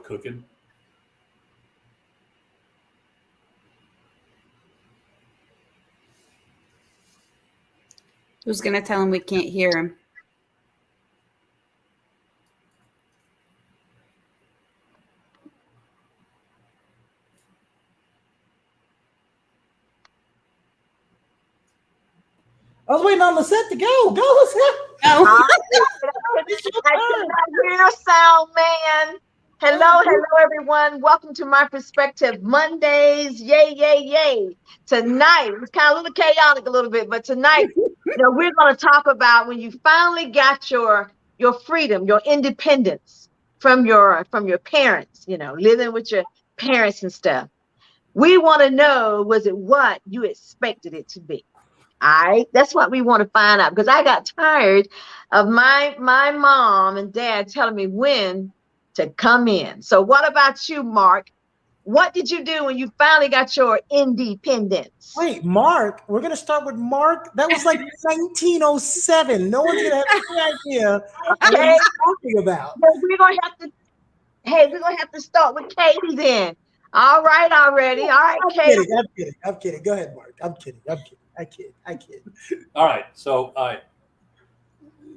cooking. Who's going to tell him we can't hear him? I was waiting on Lisette to go. Go, Lisette. Oh. I cannot hear sound, man. Hello, everyone. Welcome to My Perspective Mondays. Yay, yay, yay. Tonight, it's kind of a little chaotic a little bit, but tonight, we're going to talk about when you finally got your freedom, your independence from your parents, living with your parents and stuff. We want to know, was it what you expected it to be? All right, that's what we want to find out, because I got tired of my mom and dad telling me when to come in. So what about you, Mark? What did you do when you finally got your independence? Wait, Mark, we're going to start with Mark. That was like 1907. No one's going to have any idea what he's talking about. We're going to have to start with Katie then. All right, already. All right, Katie. I'm kidding. Go ahead, Mark. I'm kidding. I kid. All right. So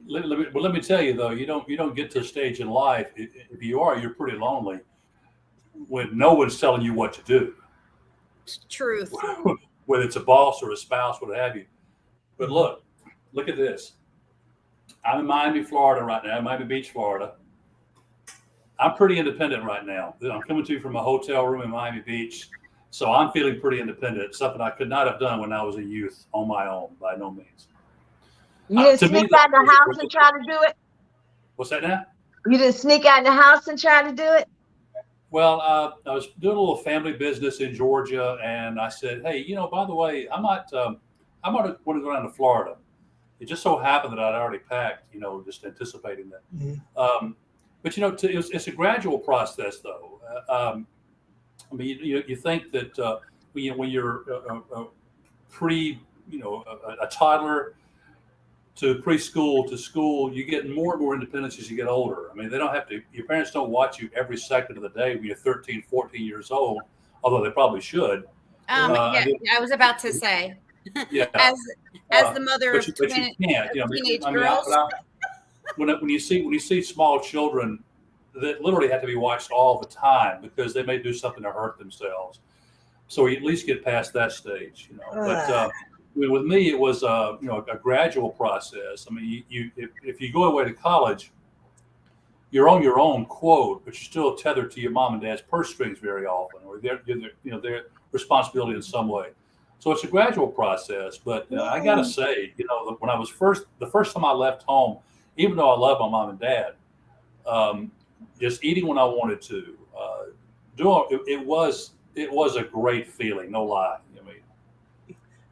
let me tell you though, you don't get to a stage in life, if you are, you're pretty lonely when no one's telling you what to do. Truth. Whether it's a boss or a spouse, what have you. But look at this. I'm in Miami, Florida right now, Miami Beach, Florida. I'm pretty independent right now. I'm coming to you from a hotel room in Miami Beach. So I'm feeling pretty independent, something I could not have done when I was a youth on my own, by no means. You didn't sneak out the house and try to do it? What's that now? You didn't sneak out in the house and try to do it? Well, I was doing a little family business in Georgia, and I said, hey, by the way, I might want to go down to Florida. It just so happened that I'd already packed, just anticipating that. Mm-hmm. But, it's a gradual process, though. I mean, you think that when you're a toddler to preschool to school, you get more and more independence as you get older. I mean, your parents don't watch you every second of the day when you're 13, 14 years old, although they probably should. I was about to say, yeah. as the mother of but you can't, teenage girls. When you see small children that literally have to be watched all the time because they may do something to hurt themselves. So you at least get past that stage, But with me, it was a gradual process. I mean, if you go away to college, you're on your own quote, but you're still tethered to your mom and dad's purse strings very often, or their responsibility in some way. So it's a gradual process. But I got to say, when I was the first time I left home, even though I love my mom and dad, just eating when I wanted to, it was a great feeling, no lie. I mean,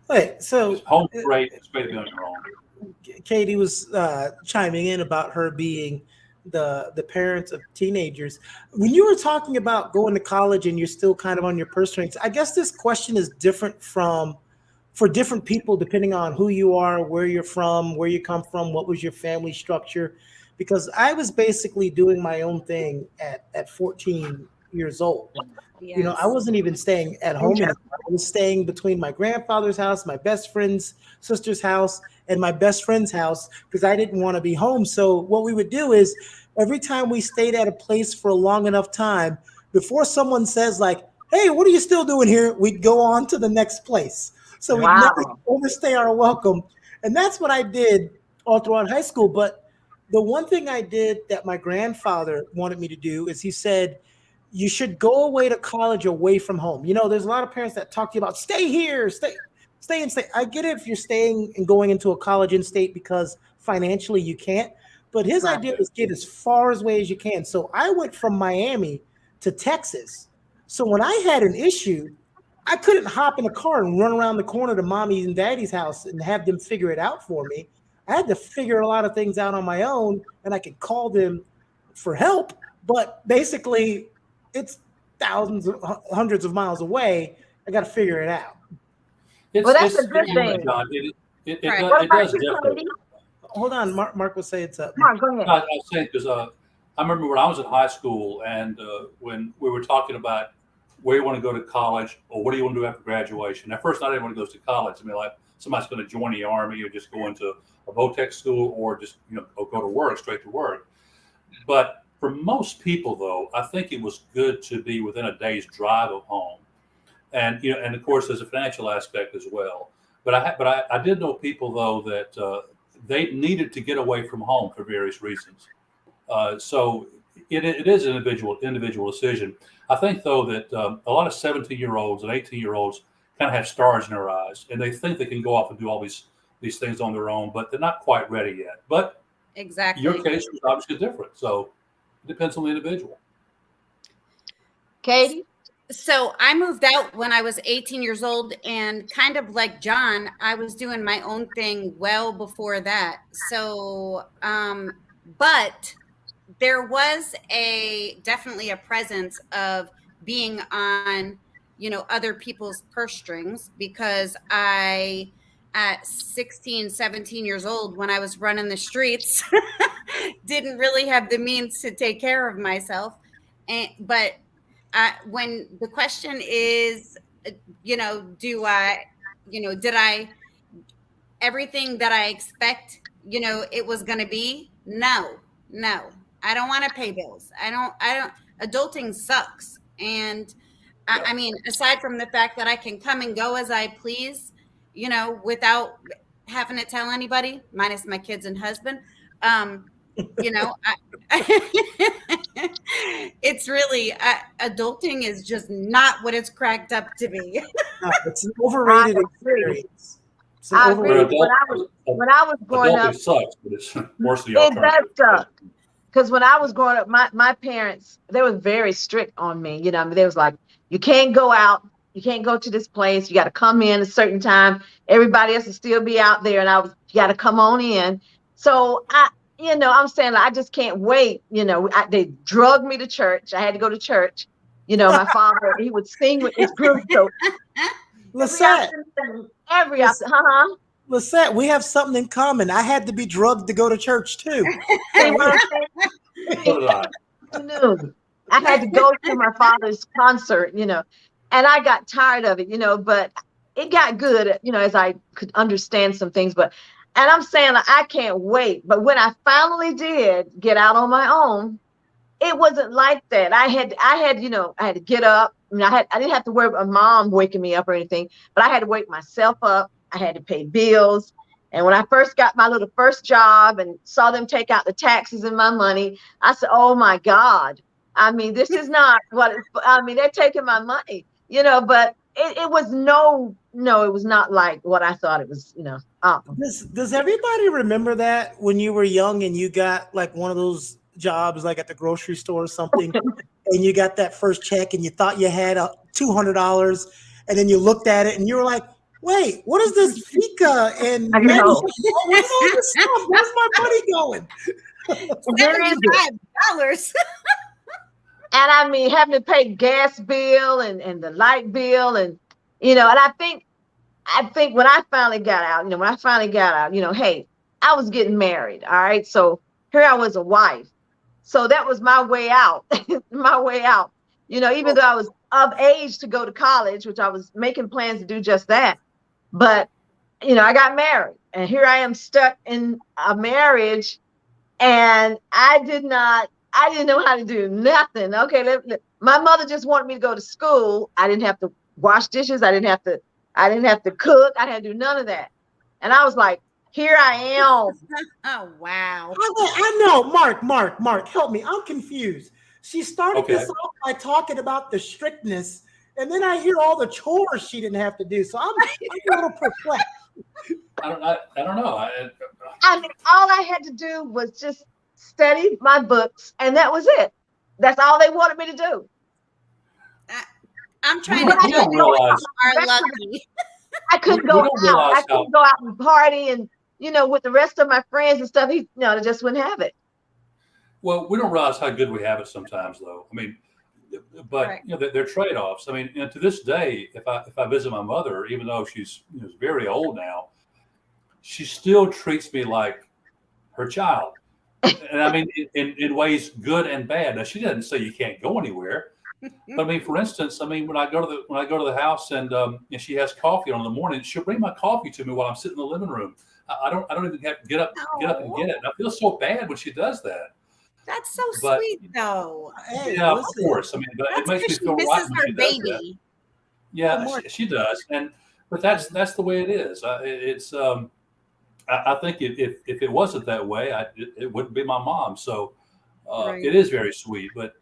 wait, so home great. It's great to be on your own. Katie was chiming in about her being the parents of teenagers. When you were talking about going to college and you're still kind of on your purse strings, I guess this question is different for different people depending on who you are, where you're from, where you come from, what was your family structure. Because I was basically doing my own thing at 14 years old. Yes. I wasn't even staying at home anymore. I was staying between my grandfather's house, my best friend's sister's house, and my best friend's house because I didn't want to be home. So what we would do is every time we stayed at a place for a long enough time, before someone says like, hey, what are you still doing here? We'd go on to the next place. So we'd never overstay our welcome. And that's what I did all throughout high school. But the one thing I did that my grandfather wanted me to do is he said, you should go away to college away from home. There's a lot of parents that talk to you about stay here, stay in state. I get it if you're staying and going into a college in state because financially you can't. But his idea was get as far away as you can. So I went from Miami to Texas. So when I had an issue, I couldn't hop in a car and run around the corner to mommy's and daddy's house and have them figure it out for me. I had to figure a lot of things out on my own, and I could call them for help. But basically, it's thousands, hundreds of miles away. I got to figure it out. That's a good thing. It does differ. Hold on, Mark will say it's up. Mark, go ahead. I was saying because I remember when I was in high school, and when we were talking about where you want to go to college or what do you want to do after graduation. At first, I didn't want to go to college. I mean, like somebody's going to join the Army or just go into a VOTEC school or just go to work, straight to work. But for most people, though, I think it was good to be within a day's drive of home, and and of course, there's a financial aspect as well. But I did know people though that they needed to get away from home for various reasons. So it is an individual decision. I think though that a lot of 17-year-olds and 18-year-olds kind of have stars in their eyes, and they think they can go off and do all these things on their own, but they're not quite ready yet. But exactly, your case is obviously different, so it depends on the individual. Katie? So I moved out when I was 18 years old, and kind of like John, I was doing my own thing well before that. So, but there was definitely a presence of being on, other people's purse strings, because at 16, 17 years old, when I was running the streets, didn't really have the means to take care of myself. But when the question is, did I, everything that I expect, it was going to be? No, I don't want to pay bills. I don't, adulting sucks. And I mean, aside from the fact that I can come and go as I please, without having to tell anybody, minus my kids and husband, it's really, adulting is just not what it's cracked up to be. No, it's an overrated experience. It's an I agree. overrated. When I was growing up, Adulting sucks, but it's worse than the it does alternative. suck. Because when I was growing up, my parents, they were very strict on me. They was like, you can't go out. You can't go to this place. You got to come in a certain time. Everybody else will still be out there. And you got to come on in. So I'm saying, like, I just can't wait. They drugged me to church. I had to go to church. My father, he would sing with his group. So Lisette, Lisette, we have something in common. I had to be drugged to go to church too. See what I'm saying? So did I. I had to go to my father's concert, and I got tired of it, but it got good, as I could understand some things. And I'm saying, like, I can't wait. But when I finally did get out on my own, it wasn't like that. I had to get up. I didn't have to worry about my mom waking me up or anything, but I had to wake myself up. I had to pay bills. And when I first got my little first job and saw them take out the taxes and my money, I said, oh my God. I mean, this is not they're taking my money, but it was it was not like what I thought it was, Does everybody remember that when you were young and you got like one of those jobs, like at the grocery store or something, and you got that first check and you thought you had $200, and then you looked at it and you were like, wait, what is this fika and I know. what's all this stuff? Where's my money going? $75. And I mean, having to pay gas bill and the light bill, and and I think when I finally got out, hey, I was getting married. All right. So here I was, a wife. So that was my way out, even though I was of age to go to college, which I was making plans to do just that. But, I got married, and here I am stuck in a marriage, and I didn't know how to do nothing. Okay. My mother just wanted me to go to school. I didn't have to wash dishes. I didn't have to cook. I didn't do none of that. And I was like, here I am. Oh, wow. I know. Mark, help me. I'm confused. She started this off by talking about the strictness, and then I hear all the chores she didn't have to do. So I'm a little perplexed. I don't know. I mean, all I had to do was just study my books, and that was it. That's all they wanted me to do. I'm trying to tell you, are lucky. I couldn't go out. I couldn't go out and party and, with the rest of my friends and stuff. They just wouldn't have it. Well, we don't realize how good we have it sometimes, though. I mean, but right. They're trade-offs. I mean, to this day, if I visit my mother, even though she's very old now, she still treats me like her child. And I mean, in ways good and bad. Now, she doesn't say you can't go anywhere. But I mean, for instance, I mean, when I go to the house and she has coffee on in the morning, she'll bring my coffee to me while I'm sitting in the living room. I don't even have to get up and get it. And I feel so bad when she does that. That's so But sweet, though. Hey, yeah, of listen, course. I mean, but it That's makes me because she feel right misses when her she does that. baby. Yeah, More- she does, but that's the way it is. It's I think if it wasn't that way, it wouldn't be my mom. So Right. it is very sweet, but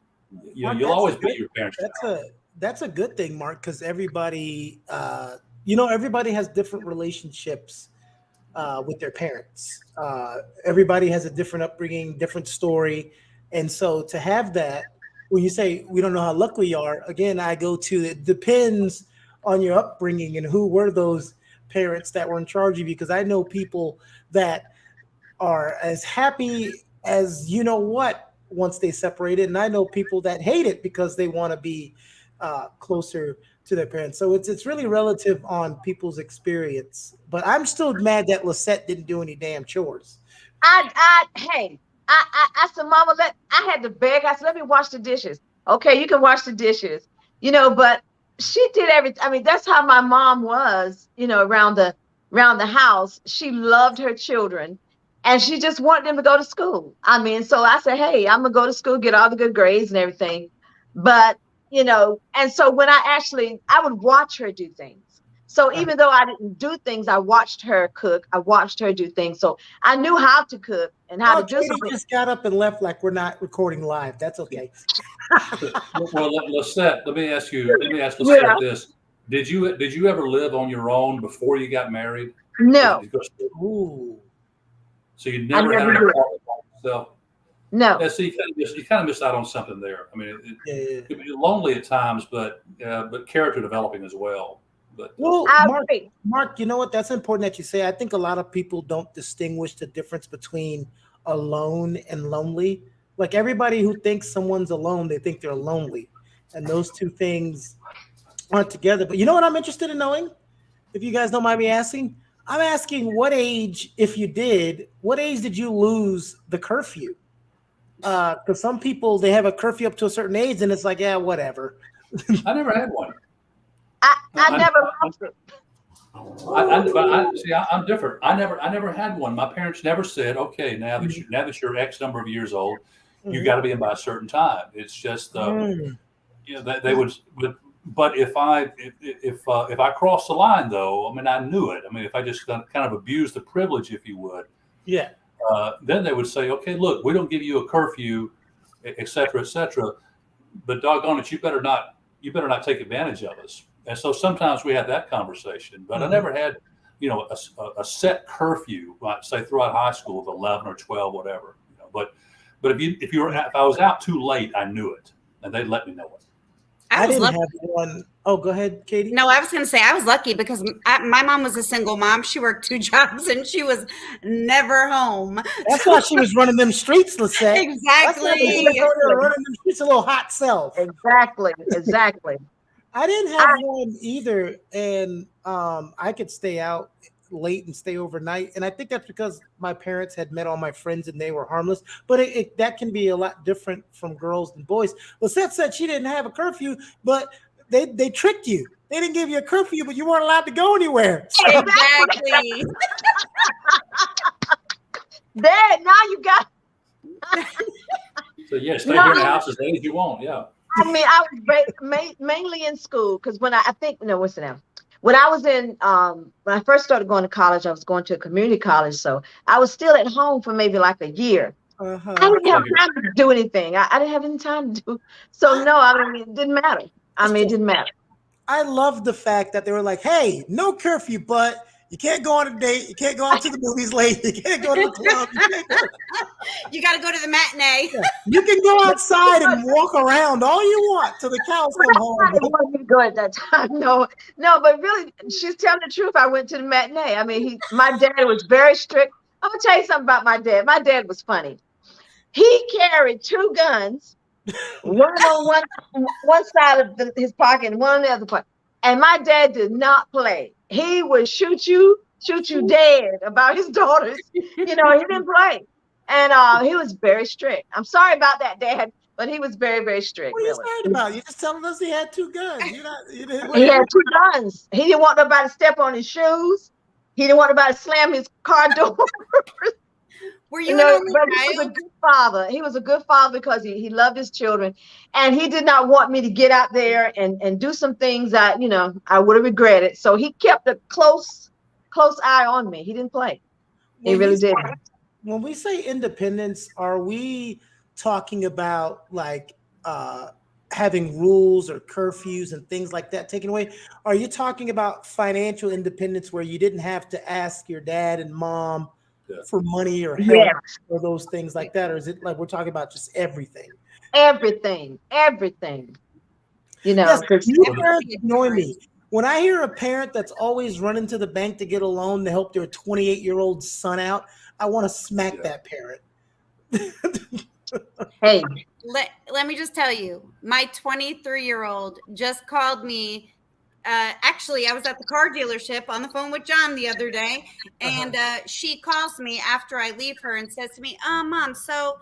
you know, Mark, you'll that's always good. be your parents. That's a good thing, Mark, because everybody, everybody has different relationships with their parents. Everybody has a different upbringing, different story, and so to have that, when you say we don't know how lucky we are, again, I go to it depends on your upbringing and who were those parents that were in charge of you. Because I know people that are as happy as you know what once they separated, and I know people that hate it because they want to be closer to their parents. So it's really relative on people's experience. But I'm still mad that Lisette didn't do any damn chores. I said, Mama, I had to beg. I said, let me wash the dishes. Okay, you can wash the dishes, but she did everything. I mean, that's how my mom was, around the house. She loved her children and she just wanted them to go to school. I mean, so I said, hey, I'm gonna go to school, get all the good grades and everything. But, and so when I would watch her do things. So even though I didn't do things, I watched her cook. I watched her do things. So I knew how to cook and how to do Katie something. just got up and left like we're not recording live. That's okay. Well, Lisette, let me ask Lisette this: Did you ever live on your own before you got married? No. Ooh. So you never had an apartment by yourself? No. Yeah, so you kind of missed out on something there. I mean, it can be lonely at times, but character developing as well. But Well, I Mark, agree. Mark, you know what? That's important that you say. I think a lot of people don't distinguish the difference between alone and lonely. Like everybody who thinks someone's alone, they think they're lonely. And those two things aren't together. But you know what I'm interested in knowing? If you guys don't mind me asking, I'm asking what age, if you did, what age did you lose the curfew? Because some people, they have a curfew up to a certain age and it's like, yeah, whatever. I never had one. I never lost it. I'm different. I never had one. My parents never said, "Okay, now that you're X number of years old, you got to be in by a certain time." It's just, they would. But if I crossed the line, though, I mean, I knew it. I mean, if I just kind of abused the privilege, if you would, then they would say, "Okay, look, we don't give you a curfew, et cetera, but doggone it, you better not take advantage of us." And so sometimes we had that conversation, but I never had, a set curfew, like say throughout high school of 11 or 12, whatever. But if I was out too late, I knew it, and they'd let me know it. I didn't have one. Oh, go ahead, Katie. No, I was going to say I was lucky because my mom was a single mom. She worked 2 jobs and she was never home. That's why she was running them streets, let's say. Exactly. Running them streets, a little hot self. Exactly. I didn't have one either, and I could stay out late and stay overnight, and I think that's because my parents had met all my friends and they were harmless. But that can be a lot different from girls and boys. Lisette said she didn't have a curfew, but they tricked you. They didn't give you a curfew, but you weren't allowed to go anywhere. So. Exactly. There, now you got. So yeah, stay here in the house as late as you want. Yeah. I mean, I was mainly in school because when I think what's the name? When I was in when I first started going to college, I was going to a community college, so I was still at home for maybe like a year. I didn't have time to do anything. I didn't have any time to do. So no, I mean, it didn't matter. I mean, it didn't matter. I love the fact that they were like, "Hey, no curfew, but you can't go on a date. You can't go out to the movies late. You can't go to the club. You got to go to the matinee. Yeah. You can go outside and walk around all you want till the cows come home." I didn't want me to go at that time. No, but really, she's telling the truth. I went to the matinee. I mean, my dad was very strict. I'm gonna tell you something about my dad. My dad was funny. He carried 2 guns, one on one side of his pocket and one on the other pocket. And my dad did not play. He would shoot you dead about his daughters. He didn't play. And he was very strict. I'm sorry about that, Dad, but he was very, very strict. What are you Really. sorry about? You just telling us he had 2 guns. You didn't. He had 2 guns. He didn't want nobody to step on his shoes. He didn't want nobody to slam his car door. Were you an only But he was a child? good father. He was a good father because he loved his children, and he did not want me to get out there and do some things that I would have regretted. So he kept a close eye on me. He didn't play. He really didn't. When we say independence, are we talking about like having rules or curfews and things like that taken away? Are you talking about financial independence where you didn't have to ask your dad and mom for money or help or those things like that? Or is it like we're talking about just everything? Everything. Yes, you parents annoy me. When I hear a parent that's always running to the bank to get a loan to help their 28-year-old son out, I want to smack that parent. Hey. Let me just tell you, my 23-year-old just called me. Actually, I was at the car dealership on the phone with John the other day, and she calls me after I leave her and says to me, Mom, so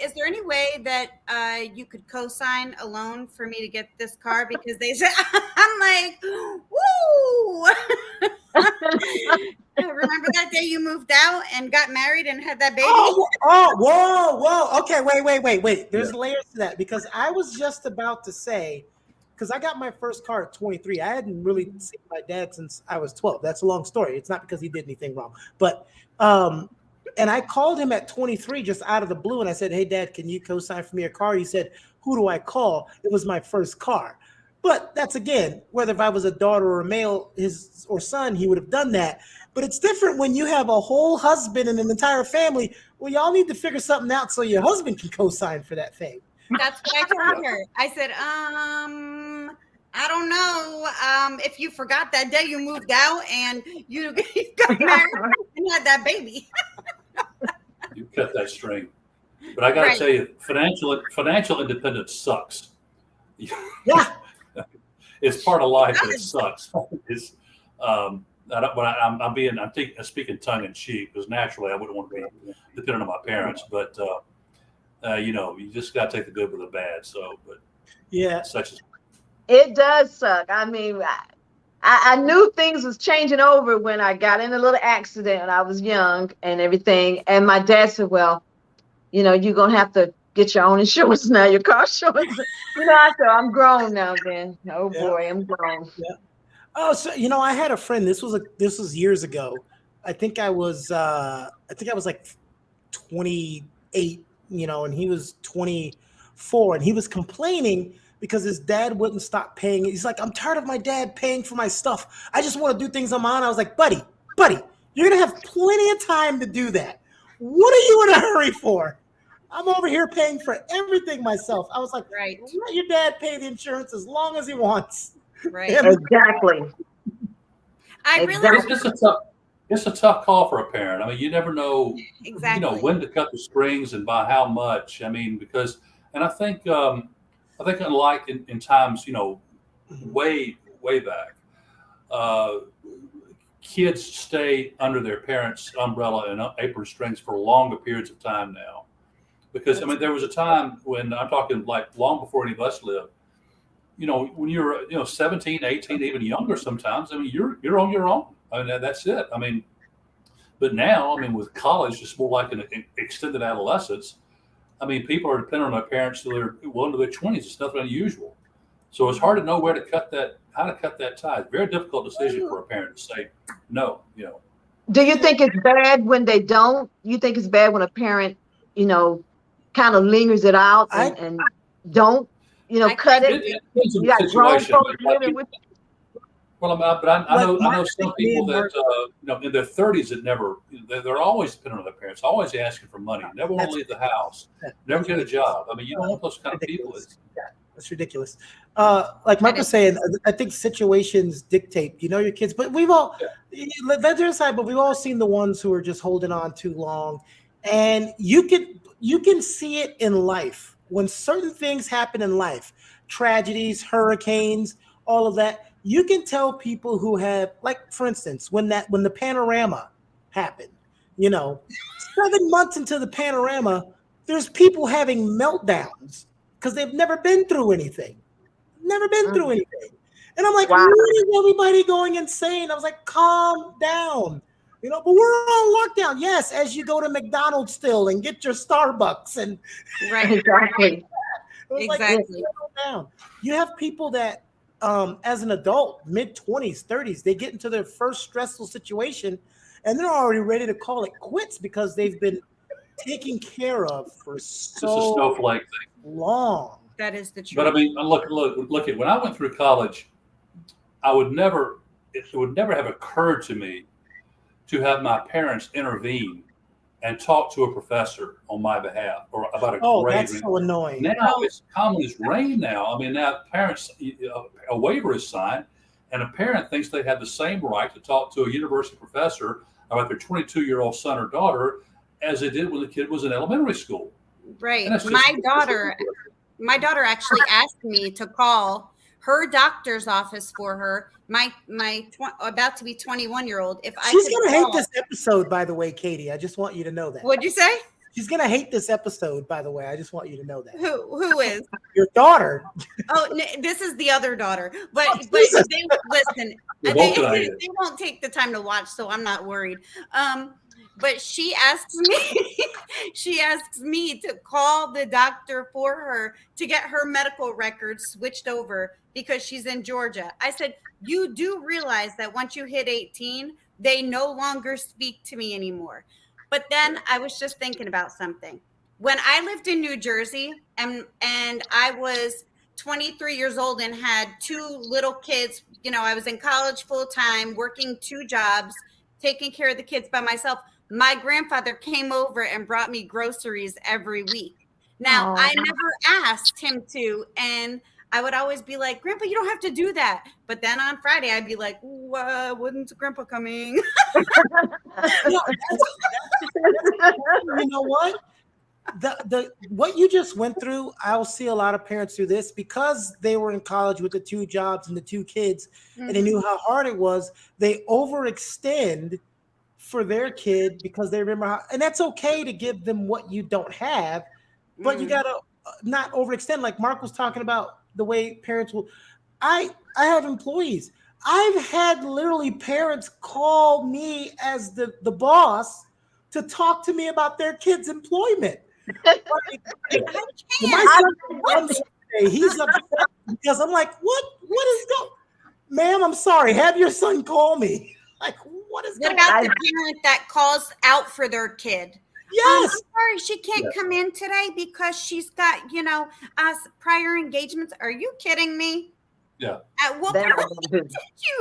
is there any way that you could co-sign a loan for me to get this car? Because they said, I'm like, woo! Remember that day you moved out and got married and had that baby? Whoa. Okay, wait. There's layers to that, because I was just about to say, because I got my first car at 23. I hadn't really seen my dad since I was 12. That's a long story. It's not because he did anything wrong. But, and I called him at 23 just out of the blue, and I said, hey, Dad, can you co-sign for me a car? He said, who do I call? It was my first car. But that's, again, whether if I was a daughter or a male, his or son, he would have done that. But it's different when you have a whole husband and an entire family. Well, y'all need to figure something out so your husband can co-sign for that thing. That's what I told her. I said, I don't know if you forgot that day you moved out and you got married and had that baby. You cut that string. But I got to tell you, financial independence sucks. Yeah. It's part of life, but it sucks. It's, I'm speaking tongue in cheek, because naturally I wouldn't want to be dependent on my parents, but you just got to take the good with the bad. So, but such as it does suck. I mean, I knew things was changing over when I got in a little accident when I was young and everything. And my dad said, well, you're going to have to get your own insurance now, your car insurance. I said, I'm grown now then. Oh boy, I'm grown. Yeah. Oh, so I had a friend. This was years ago. I think I was like 28, and he was 24, and he was complaining because his dad wouldn't stop paying. He's like, I'm tired of my dad paying for my stuff. I just want to do things on my own. I was like, buddy, you're gonna have plenty of time to do that. What are you in a hurry for? I'm over here paying for everything myself. I was like, right. Let your dad pay the insurance as long as he wants. Right. Exactly. It's a tough call for a parent. I mean, you never know, exactly, when to cut the strings and by how much. I mean, because, and I think unlike in times, way back, kids stay under their parents' umbrella and apron strings for longer periods of time now. Because, I mean, there was a time when, I'm talking like long before any of us lived, when you're, 17, 18, even younger sometimes, I mean, you're on your own. I mean, that's it. I mean, but now, I mean, with college, it's more like an extended adolescence. I mean, people are dependent on their parents till they're well into their 20s. It's nothing unusual. So it's hard to know how to cut that tie. It's a very difficult decision for a parent to say no, Do you think it's bad when they don't? You think it's bad when a parent, kind of lingers it out and don't, cut it? It depends on the situation. Well, but I know some people that in their 30s that they're always dependent on their parents, always asking for money, never want to leave the house, never get a job. I mean, you don't want those kind of people. That's ridiculous. Like Mark was saying, I think situations dictate, your kids, but we've all, that's their side, but we've all seen the ones who are just holding on too long. And you can see it in life. When certain things happen in life, tragedies, hurricanes, all of that, you can tell people who have, like, for instance, when the panorama happened, You know, 7 months into the panorama, there's people having meltdowns because they've never been through anything. Never been through anything. And I'm like, Wow. what is everybody going insane? I was like, calm down. You know, but we're on lockdown. Yes, as you go to McDonald's still and get your Starbucks and Right. Exactly. it was like, Exactly. settle down. You have people that as an adult, mid-20s, 30s, they get into their first stressful situation and they're already ready to call it quits because they've been taken care of for It's a so snowflake thing. long. That is the truth. But I mean, look at when I went through college, it would never have occurred to me to have my parents intervene and talk to a professor on my behalf or about a grade. That's so annoying. Now it's common as rain now. I mean, now parents, a waiver is signed, and a parent thinks they have the same right to talk to a university professor about their 22-year-old son or daughter as they did when the kid was in elementary school. Right. And that's just- My daughter actually asked me to call her doctor's office for her. About to be 21-year-old. If She's could gonna hate call- this episode, by the way, Katie. I just want you to know that. What'd you say? She's gonna hate this episode, by the way. I just want you to know that. Who is? Your daughter. Oh, this is the other daughter. But Jesus. they listen. You're They, both gonna hate it. they won't take the time to watch, so I'm not worried. But she asks me, she asks me to call the doctor for her to get her medical records switched over because she's in Georgia. I said, you do realize that once you hit 18, they no longer speak to me anymore. But then I was just thinking about something. When I lived in New Jersey and I was 23 years old and had 2 little kids, you know, I was in college full time, working 2 jobs, taking care of the kids by myself. My grandfather came over and brought me groceries every week. Now, I never asked him to, and I would always be like, Grandpa, you don't have to do that. But then on Friday, I'd be like, when's Grandpa coming? You know what? The what you just went through, I'll see a lot of parents do this because they were in college with the 2 jobs and the 2 kids, and they knew how hard it was. They overextend for their kid because they remember how, and that's okay to give them what you don't have, but you gotta not overextend. Like Mark was talking about the way parents will. I have employees. I've had literally parents call me as the boss to talk to me about their kids' employment. My son comes today, he's upset because I'm like, what is going? Ma'am, I'm sorry. Have your son call me. Like, what is What going about on? the parent that calls out for their kid? Yes. I'm sorry, she can't come in today because she's got, prior engagements. Are you kidding me? Yeah. At what They're point not gonna do did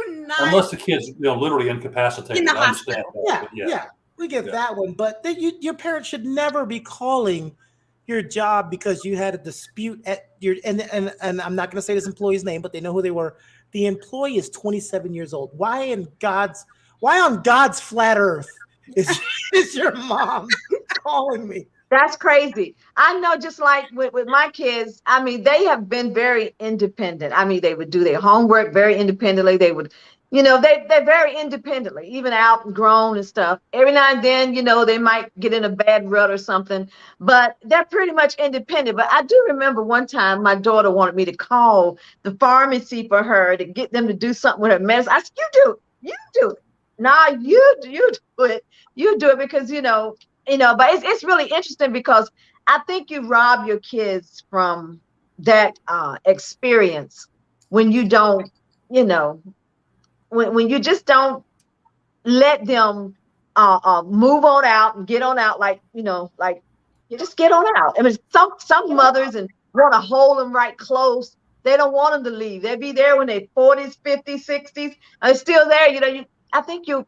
you not? Unless the kid's literally incapacitated. In the I understand that, Yeah, we get that one. But your parents should never be calling your job because you had a dispute at your and I'm not going to say this employee's name, but they know who they were. The employee is 27 years old. Why on God's flat earth is your mom calling me? That's crazy. I know, just like with my kids, I mean, they have been very independent. I mean, they would do their homework very independently. They would, they're very independently, even out and grown and stuff. Every now and then, they might get in a bad rut or something, but they're pretty much independent. But I do remember one time my daughter wanted me to call the pharmacy for her to get them to do something with her medicine. I said, you do it. Nah, you do it. You do it because, but it's really interesting because I think you rob your kids from that experience when you don't, when you just don't let them move on out and get on out, like you just get on out. I mean, some mothers and want to hold them right close. They don't want them to leave. They'll be there when they're 40s, 50s, 60s, and still there. I think you're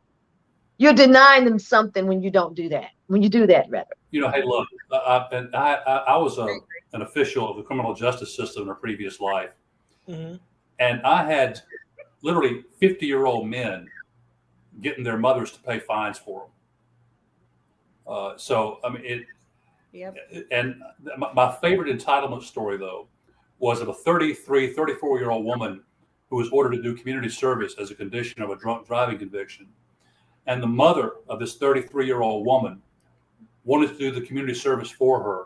denying them something when you don't do that. When you do that, rather. Hey, look, I was an official of the criminal justice system in a previous life, and I had literally 50-year-old men getting their mothers to pay fines for them. So, I mean, and my favorite entitlement story, though, was of a 34-year-old woman who was ordered to do community service as a condition of a drunk driving conviction. And the mother of this 33-year-old woman wanted to do the community service for her,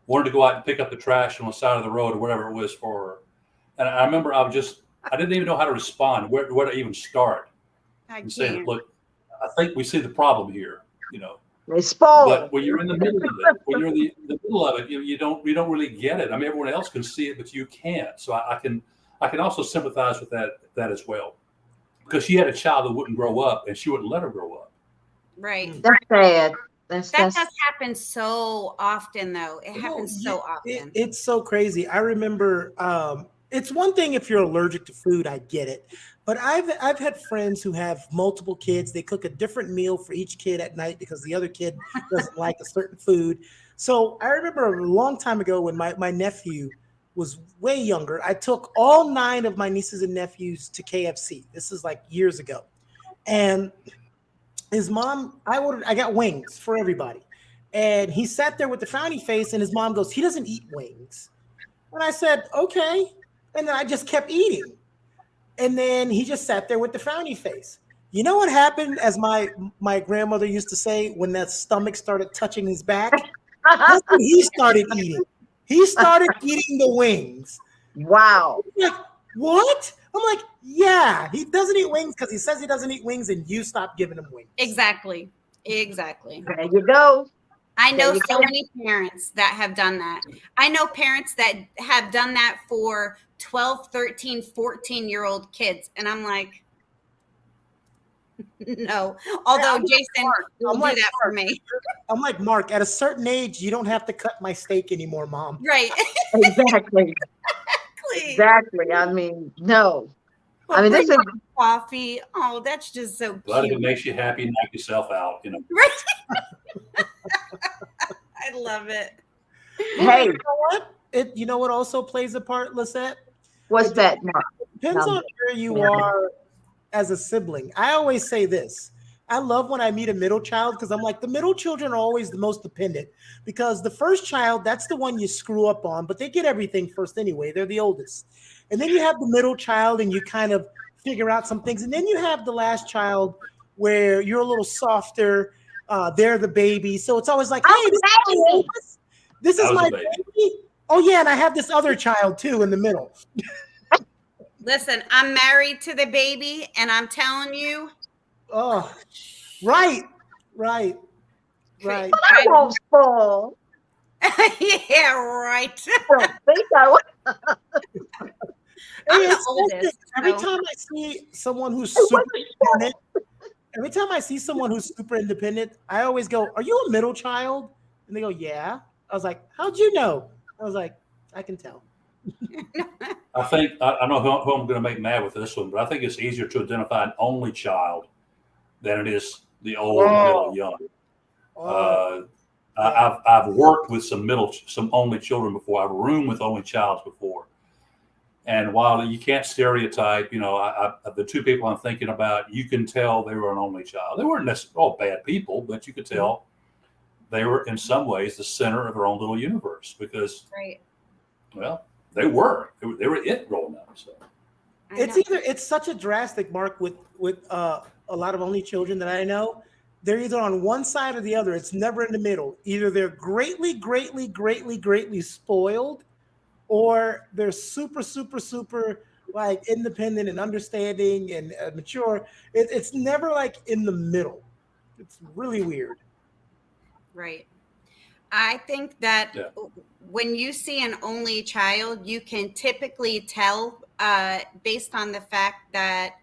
wanted to go out and pick up the trash on the side of the road or whatever it was for her. And I remember I didn't even know how to respond, where to even start. And say, look, I think we see the problem here, you know. They spoil. But when you're in the middle of it, when you're in the middle of it, you don't really get it. I mean, everyone else can see it, but you can't. So I can also sympathize with that as well, because she had a child that wouldn't grow up, and she wouldn't let her grow up. Right. That's sad. That does happen so often, though. It happens so often. It's so crazy. I remember. It's one thing if you're allergic to food, I get it. But I've had friends who have multiple kids. They cook a different meal for each kid at night because the other kid doesn't like a certain food. So I remember a long time ago when my nephew was way younger, I took all 9 of my nieces and nephews to KFC. This is like years ago. And his mom, I got wings for everybody. And he sat there with the frowny face, and his mom goes, he doesn't eat wings. And I said, okay. And then I just kept eating. And then he just sat there with the frowny face. You know what happened, as my grandmother used to say, when that stomach started touching his back? That's when he started eating. He started eating the wings. Wow. I'm like, what? I'm like, yeah, he doesn't eat wings because he says he doesn't eat wings, and you stop giving him wings. Exactly. There you go. I know so many parents that have done that. I know parents that have done that for 12, 13, 14-year-old kids. And I'm like, no. Although Jason will do that for me. I'm like, Mark, at a certain age, you don't have to cut my steak anymore, Mom. Right. Exactly. Exactly. I mean, no. Well, I mean, this is coffee. Oh, that's just so Glad cute. if it makes you happy, knock yourself out, you know. Right. I love it. Hey, you know what? You know what also plays a part, Lisette? What's that? No. Depends on where you are as a sibling. I always say this. I love when I meet a middle child because I'm like, the middle children are always the most dependent because the first child, that's the one you screw up on, but they get everything first anyway. They're the oldest. And then you have the middle child and you kind of figure out some things. And then you have the last child where you're a little softer. They're the baby. So it's always like, hey, this is my baby. Oh, yeah. And I have this other child, too, in the middle. Listen, I'm married to the baby, and I'm telling you. Oh, right. But I won't spoil. Yeah, right. I don't think I would. I'm the oldest. Every time I see someone who's super independent, I always go, are you a middle child? And they go, yeah. I was like, how'd you know? I was like, I can tell. I think, I know who I'm going to make mad with this one, but I think it's easier to identify an only child than it is the old, middle, young. I've worked with some only children before. I've roomed with only childs before. And while you can't stereotype, you know, the 2 people I'm thinking about, you can tell they were an only child. They weren't necessarily all bad people, but you could tell they were in some ways the center of their own little universe because, well, they were it growing up. So it's such a drastic mark with a lot of only children that I know. They're either on one side or the other. It's never in the middle. Either they're greatly spoiled, or they're super like independent and understanding and mature. It's never like in the middle. It's really weird. Right. I think that when you see an only child, you can typically tell based on the fact that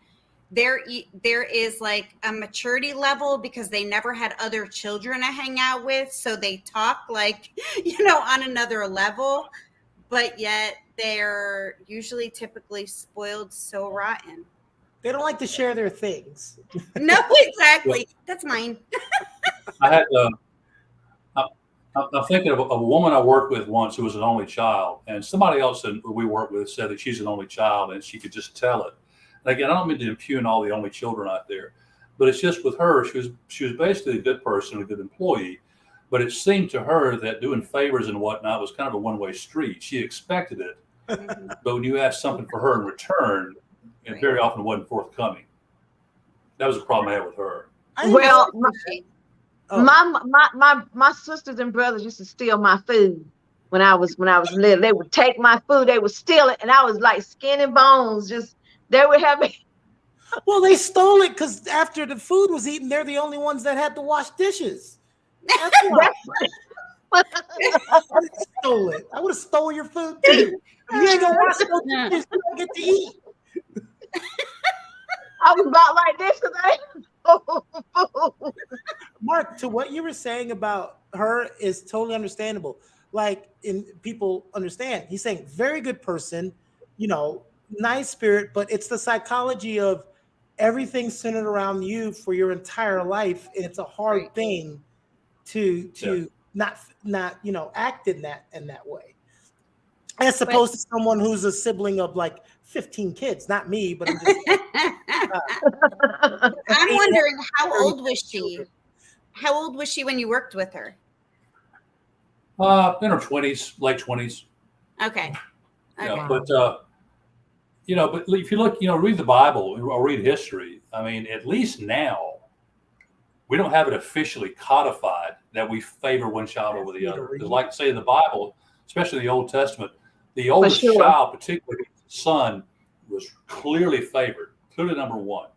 there is like a maturity level because they never had other children to hang out with. So they talk like, you know, on another level, but yet they're usually typically spoiled so rotten. They don't like to share their things. No, exactly. That's mine. I had I'm thinking of a woman I worked with once who was an only child, and somebody else that we worked with said that she's an only child and she could just tell it. And again, I don't mean to impugn all the only children out there, but it's just with her, she was basically a good person, a good employee, but it seemed to her that doing favors and whatnot was kind of a one-way street. She expected it, but when you asked something for her in return, it very often wasn't forthcoming. That was the problem I had with her. Well, Oh. my sisters and brothers used to steal my food when I was little. They would take my food, they would steal it, and I was like skin and bones. Just they would have me. Well, they stole it because after the food was eaten, they're the only ones that had to wash dishes. That's why. I stole it. I would have stole your food too. If you ain't gonna wash no dishes, you don't get to eat. I was about like this today. Mark, to what you were saying about her is totally understandable. Like, people understand. He's saying very good person, nice spirit, but it's the psychology of everything centered around you for your entire life, and it's a hard thing to not act in that way. As opposed to someone who's a sibling of like 15 kids, not me, but I'm just I'm wondering, how old was she? How old was she when you worked with her? In her 20s, late 20s. Okay. Yeah, but if you look, read the Bible or read history. I mean, at least now we don't have it officially codified that we favor one child over the other. Because, like say in the Bible, especially in the Old Testament, the oldest child, particularly the son, was clearly favored, clearly number one.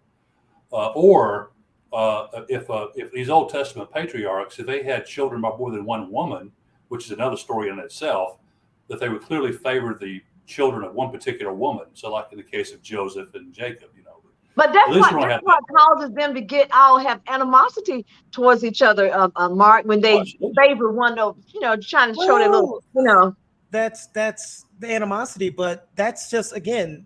If these Old Testament patriarchs, if they had children by more than one woman, which is another story in itself, that they would clearly favor the children of one particular woman. So, like in the case of Joseph and Jacob, But that's what causes them to all have animosity towards each other, Mark, when they favor one of, trying to show their little, That's the animosity, but that's just, again,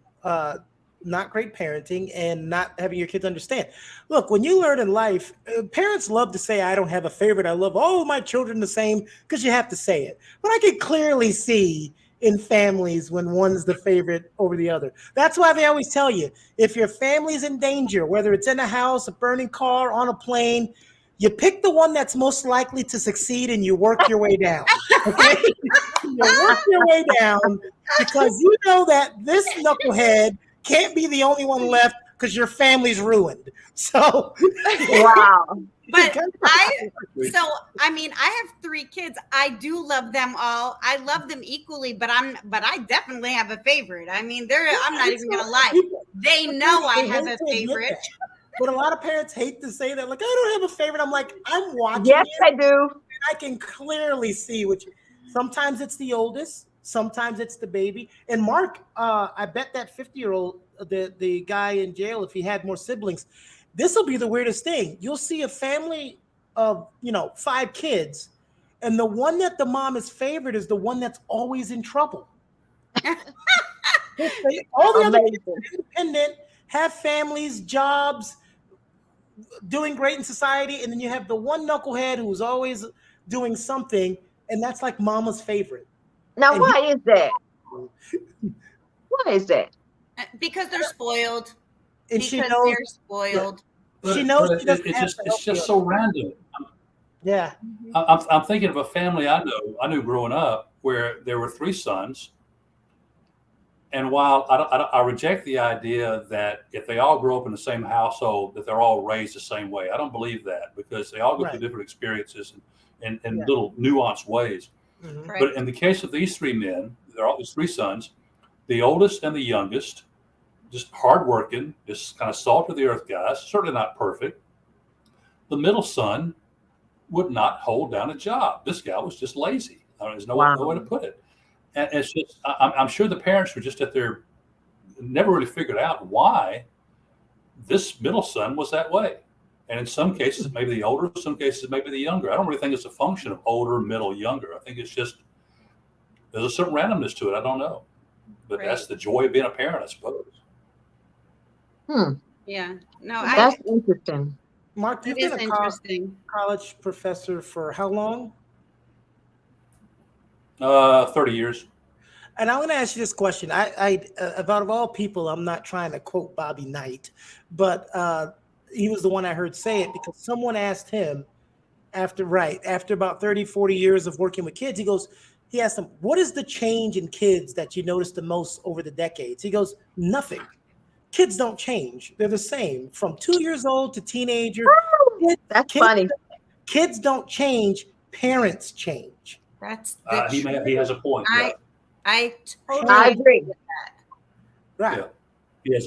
not great parenting and not having your kids understand. Look, when you learn in life, parents love to say, I don't have a favorite. I love all of my children the same, because you have to say it. But I can clearly see in families when one's the favorite over the other. That's why they always tell you, if your family's in danger, whether it's in a house, a burning car, on a plane, you pick the one that's most likely to succeed and you work your way down. Okay? You work your way down because you know that this knucklehead can't be the only one left because your family's ruined. So, wow. But I have 3 kids. I do love them all. I love them equally, but I definitely have a favorite. I mean, I'm not even gonna lie. They know I have a favorite. But a lot of parents hate to say that. Like, I don't have a favorite. I'm like, I'm watching. Yes, I do. And I can clearly see which. Sometimes it's the oldest. Sometimes it's the baby. And Mark, I bet that 50-year-old, the guy in jail, if he had more siblings, this will be the weirdest thing. You'll see a family of 5 kids, and the one that the mom is favored is the one that's always in trouble. All the other kids are independent, have families, jobs, doing great in society, and then you have the one knucklehead who's always doing something, and that's like mama's favorite. Now, why is that? Why is that? Because they're spoiled. And because she knows they're spoiled. Yeah. She knows she doesn't it's just so random. Yeah. I'm thinking of a family I knew growing up where there were 3 sons. And while I reject the idea that if they all grow up in the same household, that they're all raised the same way. I don't believe that, because they all go through different experiences in little nuanced ways. Mm-hmm. Right. But in the case of these 3 men, they're all these 3 sons, the oldest and the youngest, just hardworking, just kind of salt of the earth guys, certainly not perfect. The middle son would not hold down a job. This guy was just lazy. There's no way to put it. And it's just, I'm sure the parents were just never really figured out why this middle son was that way. And in some cases, maybe the older, some cases, maybe the younger. I don't really think it's a function of older, middle, younger. I think it's just, there's a certain randomness to it. I don't know. But that's the joy of being a parent, I suppose. Yeah. No, that's interesting. Mark, you've been a college professor for how long? 30 years. And I'm going to ask you this question. I out of all people, I'm not trying to quote Bobby Knight, but he was the one I heard say it, because someone asked him after about 30, 40 years of working with kids, he asked them, what is the change in kids that you noticed the most over the decades? He goes, nothing. kids don't change. They're the same from 2 years old to teenager. That's funny. Kids don't change. Parents change. That's the He has a point. I totally I agree. with that. Right. Yeah. Yes,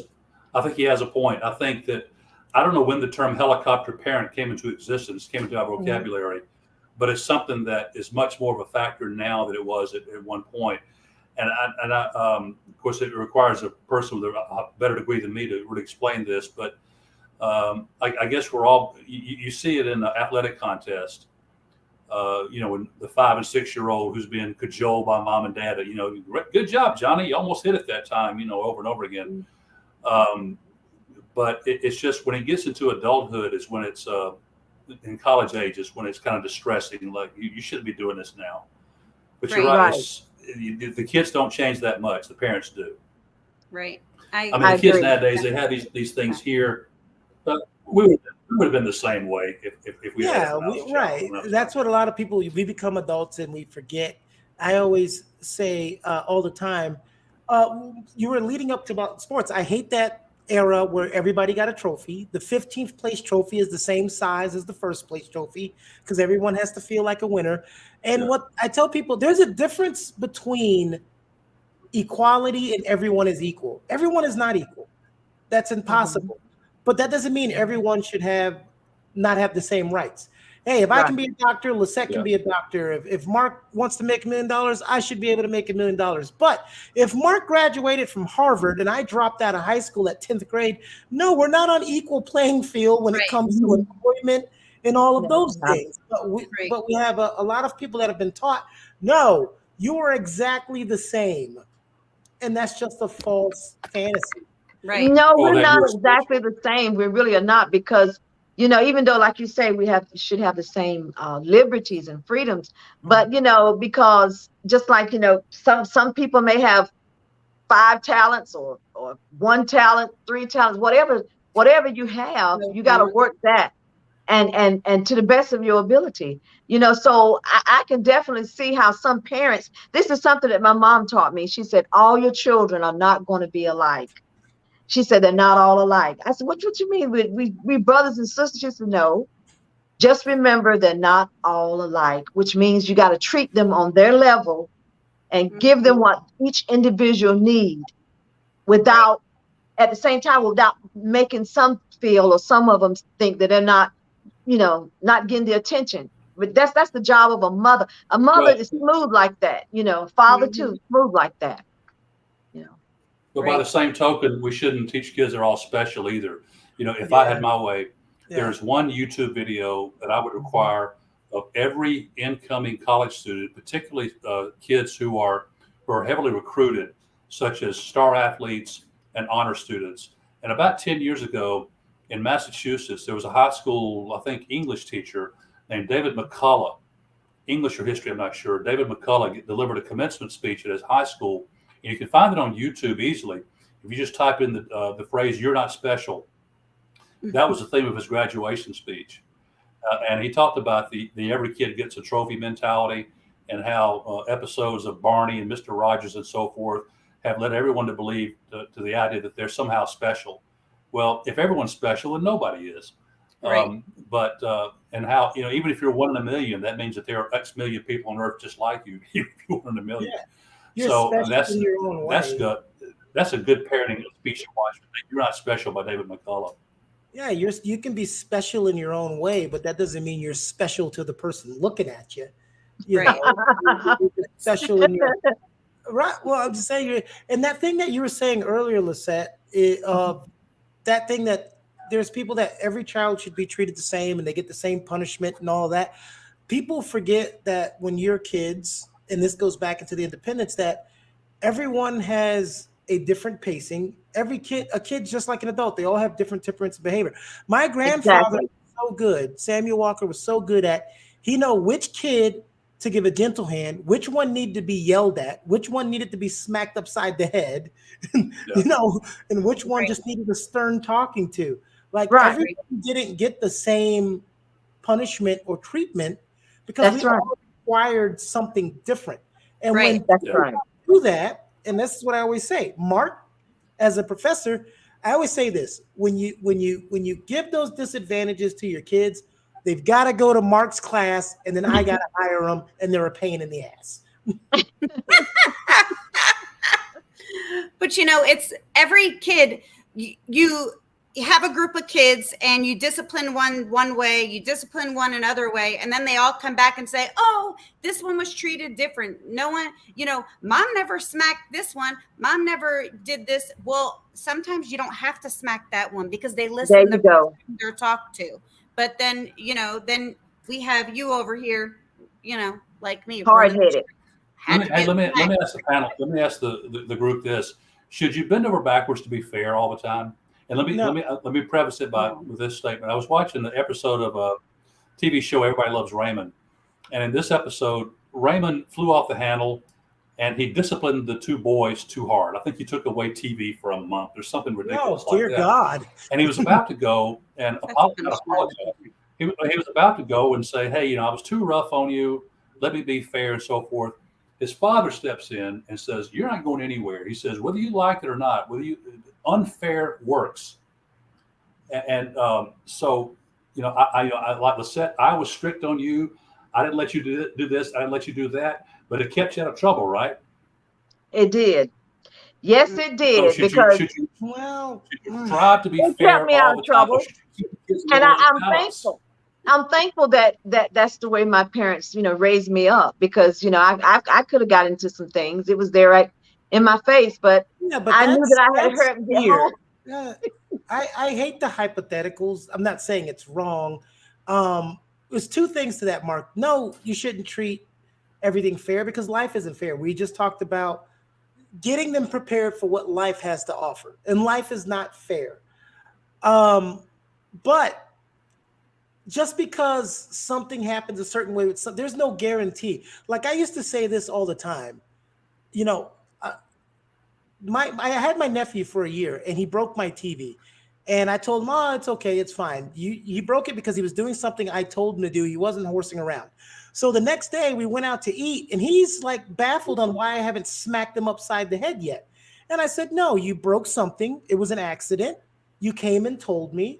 I think he has a point. I think that I don't know when the term helicopter parent came into existence, came into our vocabulary, but it's something that is much more of a factor now than it was at one point. And of course, it requires a person with a better degree than me to really explain this. But I guess we're all you see it in the athletic contest. When the 5 and 6 year old who's being cajoled by mom and dad, good job, Johnny, you almost hit it that time, over and over again. But it's just when it gets into adulthood is when it's in college age is when it's kind of distressing. Like you shouldn't be doing this now. But you're right. The kids don't change that much. The parents do. Right. The kids nowadays, they have these things here. But we would have been the same way if we had right. That's what a lot of people, we become adults and we forget. I always say all the time, you were leading up to about sports. I hate that era where everybody got a trophy. The 15th place trophy is the same size as the first place trophy because everyone has to feel like a winner. And what I tell people, there's a difference between equality and everyone is equal. Everyone is not equal. That's impossible. But that doesn't mean everyone should not have the same rights. Hey, if I can be a doctor, Lisette can be a doctor. If Mark wants to make $1 million, I should be able to make $1 million. But if Mark graduated from Harvard and I dropped out of high school at 10th grade, no, we're not on equal playing field when it comes to employment and all of those things. But we have a lot of people that have been taught, no, you are exactly the same. And that's just a false fantasy. Right. No, we're not exactly the same. We really are not because, even though, like you say, we should have the same liberties and freedoms, but, because just like, some people may have 5 talents or 1 talent, 3 talents, whatever you have, you got to work that and to the best of your ability, so I can definitely see how some parents, this is something that my mom taught me. She said, all your children are not going to be alike. She said, they're not all alike. I said, what you mean? We brothers and sisters? She said, no, just remember they're not all alike, which means you got to treat them on their level and give them what each individual need without, at the same time, without making some feel or some of them think that they're not, not getting the attention. But that's the job of a mother. A mother is smooth like that, father too, smooth like that. But by the same token, we shouldn't teach kids they're all special either. If I had my way, there's one YouTube video that I would require of every incoming college student, particularly kids who are heavily recruited, such as star athletes and honor students. And about 10 years ago in Massachusetts, there was a high school, I think, English teacher named David McCullough, English or history, I'm not sure. David McCullough delivered a commencement speech at his high school. And you can find it on YouTube easily. If you just type in the phrase, "You're not special," that was the theme of his graduation speech. And he talked about the every kid gets a trophy mentality and how episodes of Barney and Mr. Rogers and so forth have led everyone to believe to the idea that they're somehow special. Well, if everyone's special, then nobody is. And how, even if you're 1 in a million, that means that there are X million people on Earth just like you. If you're 1 in a million. Yeah. So that's good. That's a good parenting speech to watch. You're Not Special by David McCullough. Yeah, you can be special in your own way, but that doesn't mean you're special to the person looking at you. You're special in your right. Well, I'm just saying, and that thing that you were saying earlier, Lisette, that thing that there's people that every child should be treated the same and they get the same punishment and all that. People forget that when you're kids, and this goes back into the independence, that everyone has a different pacing. A kid's just like an adult. They all have different temperaments and behavior. My grandfather was so good. Samuel Walker was so good at, he know which kid to give a gentle hand, which one needed to be yelled at, which one needed to be smacked upside the head, and which one just needed a stern talking to. Like everyone didn't get the same punishment or treatment because we all required something different. And when you do that, and this is what I always say, Mark, as a professor, I always say this: when you give those disadvantages to your kids, they've got to go to Mark's class, and then I got to hire them, and they're a pain in the ass. But it's every kid. You have a group of kids, and you discipline one way, you discipline one another way, and then they all come back and say, "Oh, this one was treated different. No one, Mom never smacked this one. Mom never did this." Well, sometimes you don't have to smack that one because they listen. There you go. They're talked to. But then then we have you over here, like me, Hard-headed. Let me ask the panel. Let me ask the group this: should you bend over backwards to be fair all the time? And let me preface it with this statement. I was watching the episode of a TV show, Everybody Loves Raymond, and in this episode, Raymond flew off the handle, and he disciplined the two boys too hard. I think he took away TV for a month or something ridiculous like that. Dear God! And he was about to go and apologize. He was about to go and say, "Hey, I was too rough on you. Let me be fair," and so forth. His father steps in and says, "You're not going anywhere." He says, "Whether you like it or not, unfair works." And so, I like Lisette, I was strict on you. I didn't let you do this. I didn't let you do that. But it kept you out of trouble, right? It did. Yes, it did. So should you try to be it fair kept me out all of the time? trouble. And I'm thankful. I'm thankful that's the way my parents, raised me up, because, I could have got into some things. It was there right in my face, but I knew that I had hurt weird. I hate the hypotheticals. I'm not saying it's wrong. There's two things to that, Mark. No, you shouldn't treat everything fair because life isn't fair. We just talked about getting them prepared for what life has to offer, and life is not fair. But just because something happens a certain way, there's no guarantee. Like I used to say this all the time. I had my nephew for a year, and he broke my TV. And I told him, "Oh, it's okay, it's fine." He broke it because he was doing something I told him to do. He wasn't horsing around. So the next day we went out to eat, and he's like baffled on why I haven't smacked him upside the head yet. And I said, "No, you broke something. It was an accident. You came and told me.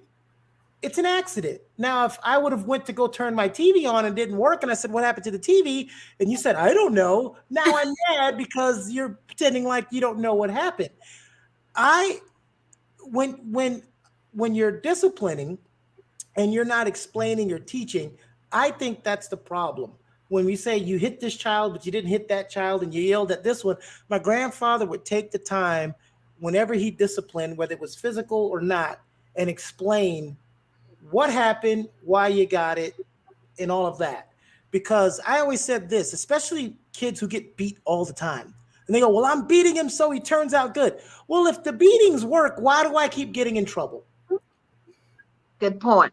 It's an accident." Now, if I would have went to go turn my TV on and didn't work, and I said, "What happened to the TV?" and you said, "I don't know," now I'm mad because you're pretending like you don't know what happened. When you're disciplining and you're not explaining or teaching, I think that's the problem. When we say you hit this child, but you didn't hit that child, and you yelled at this one, my grandfather would take the time whenever he disciplined, whether it was physical or not, and explain what happened, why you got it, and all of that. Because I always said this, especially kids who get beat all the time. And they go, "Well, I'm beating him so he turns out good." Well, if the beatings work, why do I keep getting in trouble? Good point.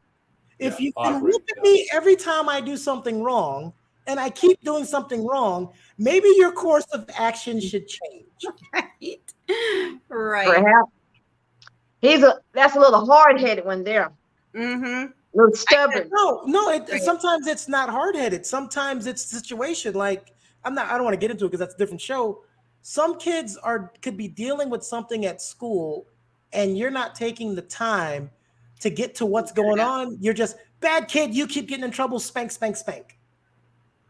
If you can look at me every time I do something wrong and I keep doing something wrong, maybe your course of action should change. Right. Perhaps. That's a little hard-headed one there. Mm-hmm. A little stubborn. Sometimes it's not hard-headed. Sometimes it's situation. Like I don't want to get into it because that's a different show. Some kids could be dealing with something at school, and you're not taking the time to get to what's going on. You're just bad kid. You keep getting in trouble. Spank, spank, spank.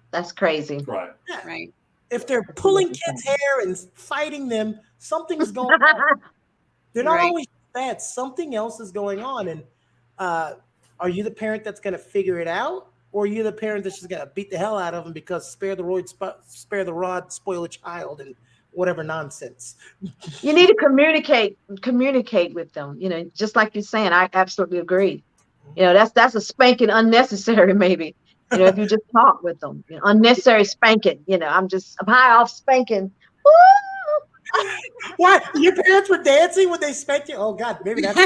That's crazy. Right. Yeah. Right. If they're pulling kids' hair and fighting them, something's going on. They're not always bad. Something else is going on. And are you the parent that's going to figure it out? Or are you the parent that's just going to beat the hell out of them because spare the rod, spoil a child, and whatever nonsense? You need to communicate with them. Just like you're saying, I absolutely agree. That's a spanking unnecessary, maybe. If you just talk with them, unnecessary spanking. I'm high off spanking. Woo! What? Your parents were dancing when they spanked you? Oh God, maybe that's.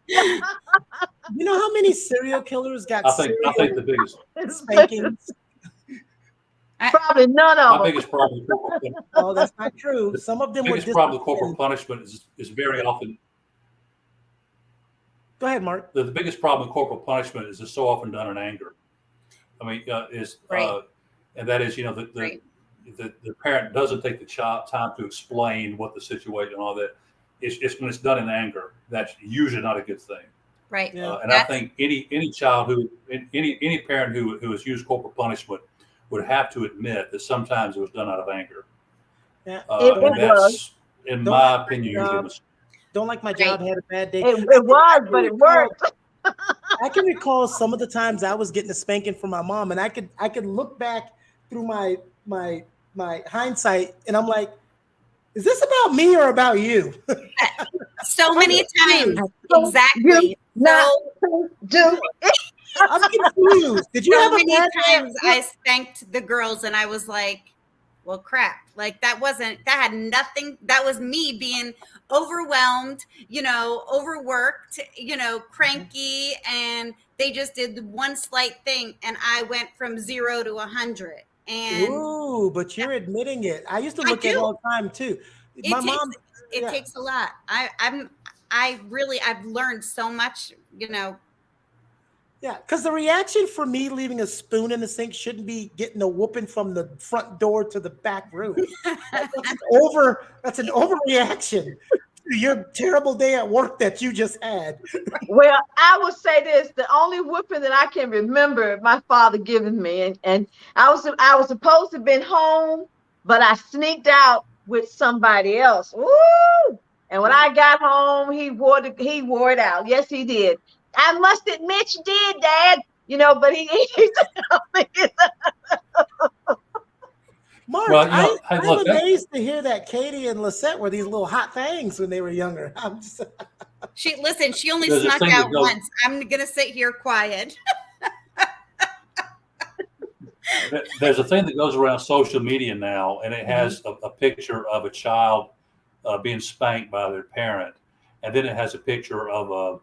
You know how many serial killers got? I think the biggest spankings. Probably none of them. My biggest problem. Oh, that's not true. Some of them were. The biggest problem with corporal punishment is very often. Go ahead, Mark. The biggest problem with corporal punishment is it's so often done in anger. I mean, and that is, the parent doesn't take the child time to explain what the situation and all that. it's when it's done in anger. That's usually not a good thing. Right. Yeah. And I think any child any parent who has used corporal punishment would have to admit that sometimes it was done out of anger. Yeah. And that's, in my opinion, usually a mistake. Don't like my job, had a bad day. It was, but it worked. I can recall some of the times I was getting a spanking from my mom, and I could look back through my hindsight, and I'm like, is this about me or about you? So many times. So Exactly. Not So do it. I'm confused. Did you have a many bad times I spanked the girls and I was like, well, crap. Like that had nothing. That was me being overwhelmed, overworked, cranky. And they just did one slight thing. And I went from 0 to 100. And Ooh, but you're admitting it. I used to look at it all the time too. It takes a lot. I've learned so much, Yeah, because the reaction for me leaving a spoon in the sink shouldn't be getting a whooping from the front door to the back room. That's an overreaction to your terrible day at work that you just had. Well, I will say this: the only whooping that I can remember my father giving me, and I was supposed to have been home, but I sneaked out with somebody else. Woo! And when I got home, he wore it out. Yes, he did. I must admit you did, Dad. But he Mark, Well, I'm amazed to hear that Katie and Lisette were these little hot things when they were younger. I'm just... She only There's a snuck thing out that goes- once. I'm gonna sit here quiet. There's a thing that goes around social media now, and it has a picture of a child being spanked by their parent, and then it has a picture of a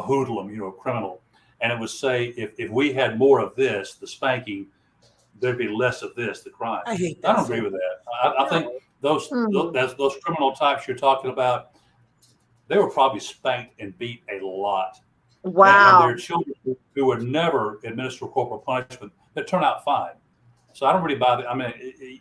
hoodlum, a criminal, and it would say if we had more of this, the spanking, there'd be less of this, the crime. I hate that. I don't agree with that. I think those criminal types you're talking about, they were probably spanked and beat a lot. wow. And there are children who would never administer corporal punishment that turn out fine. So I don't really buy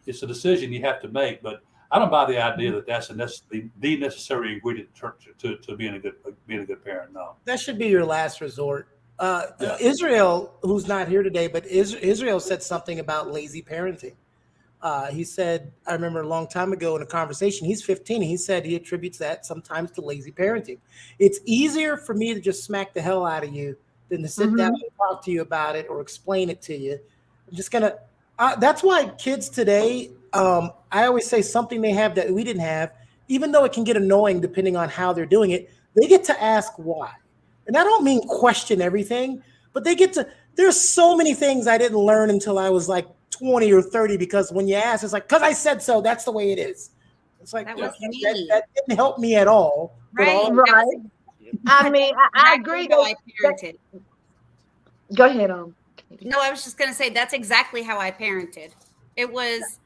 it's a decision you have to make, but I don't buy the idea that that's the necessary ingredient to being a good parent. No, That should be your last resort. Israel, who's not here today, but Israel said something about lazy parenting. He said, I remember a long time ago in a conversation, he's 15, and he said he attributes that sometimes to lazy parenting. It's easier for me to just smack the hell out of you than to sit down and talk to you about it or explain it to you. I'm just going to, that's why kids today, I always say something they have that we didn't have, even though it can get annoying depending on how they're doing it, they get to ask why. And I don't mean question everything, but there's so many things I didn't learn until I was like 20 or 30, because when you ask, it's like, because I said so, that's the way it is. It's like, that didn't help me at all. Right. Right. I mean, I agree. I parented. Go ahead on. No, I was just going to say that's exactly how I parented. It was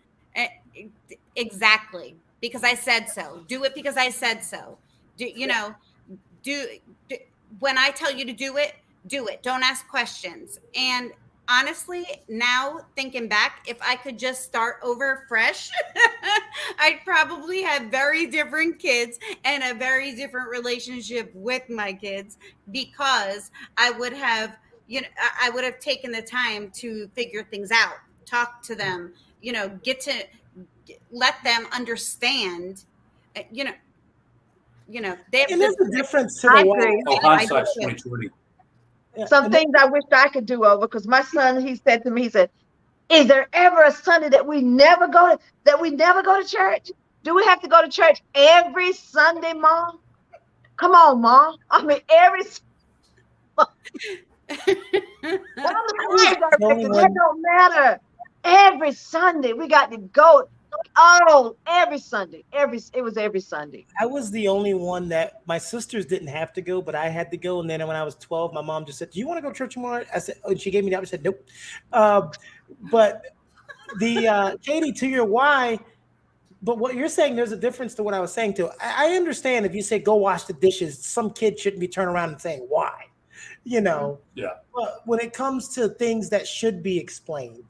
exactly because I said so. Do it because I said so. When I tell you to do it, do it. Don't ask questions. And honestly, now thinking back, if I could just start over fresh, I'd probably have very different kids and a very different relationship with my kids, because I would have taken the time to figure things out, talk to them, get to let them understand, and there's a difference to the way. Hindsight's 2020. Some things I wish I could do over, because my son, he said to me, he said, is there ever a Sunday that we never go to church? Do we have to go to church every Sunday, Mom? Come on, Mom. I mean, every that don't matter. Every Sunday we got to go. Oh, every Sunday. It was every Sunday. I was the only one that my sisters didn't have to go, but I had to go. And then when I was 12, my mom just said, do you want to go to church tomorrow? I said, and she gave me that. I said, nope. But Katie, to your why, but what you're saying, there's a difference to what I was saying too. I understand if you say, go wash the dishes, some kid shouldn't be turning around and saying, why? Yeah. But when it comes to things that should be explained,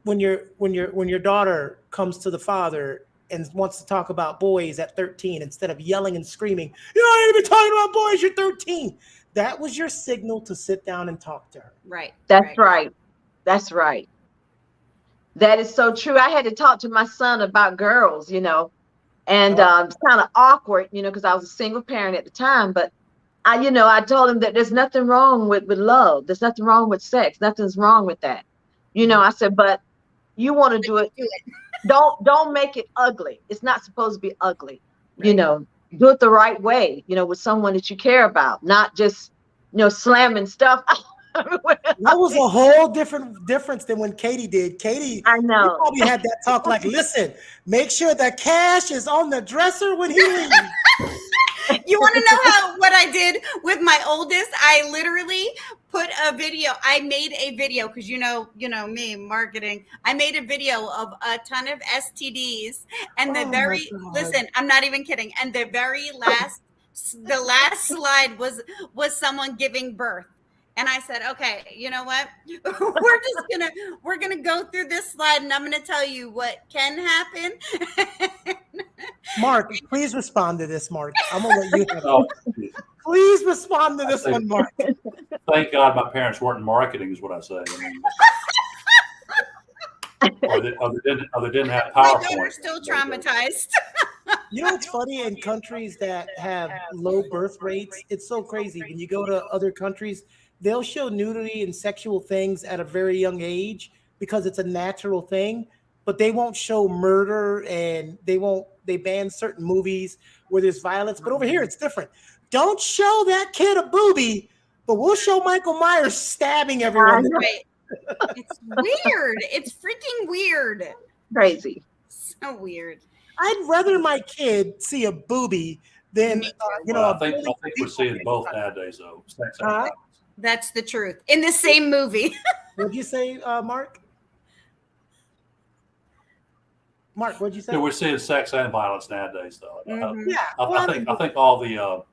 when your daughter comes to the father and wants to talk about boys at 13 instead of yelling and screaming, "You don't need to be talking about boys, you're 13." That was your signal to sit down and talk to her. Right. That's right. That's right. That is so true. I had to talk to my son about girls, and it's kind of awkward, because I was a single parent at the time. But I told him that there's nothing wrong with love. There's nothing wrong with sex. Nothing's wrong with that. I said, but you want to do it. Don't make it ugly. It's not supposed to be ugly. Right. Do it the right way, with someone that you care about, not just, slamming stuff. That was a whole difference than when Katie did. Katie, I know. you probably had that talk like, listen, make sure the cash is on the dresser when he leaves. You want to know what I did with my oldest? I literally put a video. I made a video because you know me, marketing. I made a video of a ton of STDs, and listen, I'm not even kidding. And the last slide was someone giving birth. And I said, okay, you know what? we're gonna go through this slide, and I'm gonna tell you what can happen. Mark, please respond to this, Mark. I'm gonna let you have it. Please respond to this one, Mark. Thank God my parents weren't in marketing, is what I say. Or they didn't have PowerPoint. My daughter's still traumatized. You know what's funny? In countries that have low birth rates, it's so crazy. When you go to other countries, they'll show nudity and sexual things at a very young age because it's a natural thing, but they won't show murder, and they ban certain movies where there's violence. But over here, it's different. Don't show that kid a boobie, but we'll show Michael Myers stabbing everyone. Right. It's weird. It's freaking weird. Crazy. So weird. I'd rather my kid see a boobie than, I think we're seeing both nowadays, though. That's the truth. In the same movie. What'd you say, Mark? Mark, what'd you say? Yeah, we're seeing sex and violence nowadays, though. Mm-hmm. I think all the